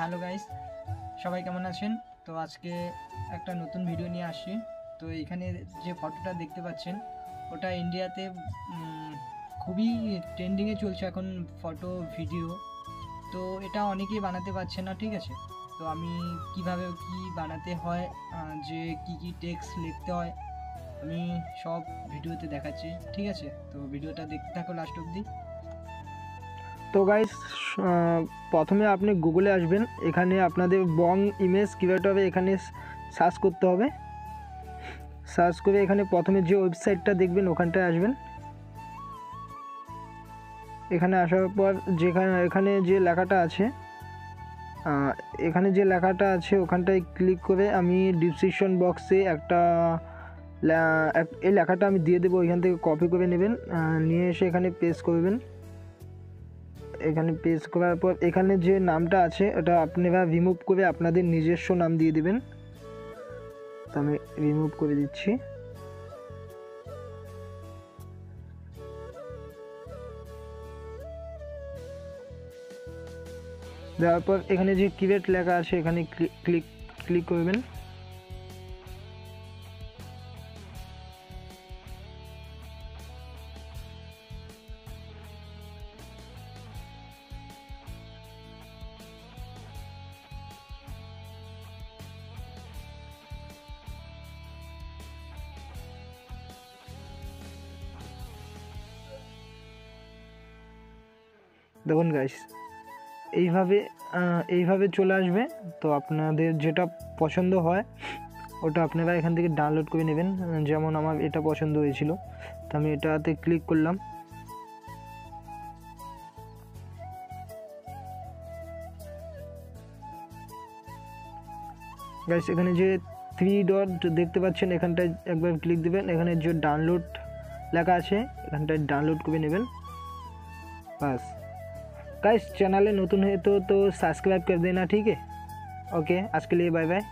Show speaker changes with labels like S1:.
S1: Hello guys, সবাই কেমন আছেন? তো আজকে একটা নতুন ভিডিও নিয়ে আসছি। তো এখানে যে ফটোটা দেখতে পাচ্ছেন ওটা ইন্ডিয়াতে খুবই ট্রেন্ডিংয়ে চলছে এখন ফটো ভিডিও। তো এটা অনেকেই বানাতে পারছে না, ঠিক আছে? তো আমি কিভাবে কি বানাতে হয়, যে কি টেক্সট লিখতে হয়, আমি সব ভিডিওতে দেখাচ্ছি, ঠিক আছে? তো ভিডিওটা দেখতে থাকো লাস্ট অবধি।
S2: তো গাইস, প্রথমে আপনি গুগলে আসবেন। এখানে আপনাদের বং ইমেজ কীভাবে হবে এখানে সার্চ করতে হবে। সার্চ করে এখানে প্রথমে যে ওয়েবসাইটটা দেখবেন ওখানটায় আসবেন। এখানে আসার পর এখানে যে লেখাটা আছে ওখানটায় ক্লিক করে আমি ডিসক্রিপশন বক্সে এই লেখাটা আমি দিয়ে দেবো। এখান থেকে কপি করে নেবেন, নিয়ে এসে এখানে পেস্ট করবেন। এখানে পেস্ট করার পর এখানে যে নামটা আছে ওটা আপনারা রিমুভ করে আপনাদের নিজস্ব নাম দিয়ে দেবেন। তো আমি রিমুভ করে দিচ্ছি। দেওয়ার পর এখানে যে ক্রিয়েট লেখা আছে এখানে ক্লিক করবেন। দেখুন গাইস, এইভাবে চলে আসবে। তো আপনাদের যেটা পছন্দ হয় ওটা আপনারা এখান থেকে ডাউনলোড করে নেবেন। যেমন আমার এটা পছন্দ হয়েছিল, তো আমি এটাতে ক্লিক করলাম। গাইস, এখানে যে 3 ডট দেখতে পাচ্ছেন এখানটায় একবার ক্লিক দেবেন। এখানে যে ডাউনলোড লেখা আছে এখানটায় ডাউনলোড করে নেবেন। बस गाइस, चैनल नतून है तो सब्सक्राइब कर देना, ठीक है? ओके, आज के लिए बाय बाय।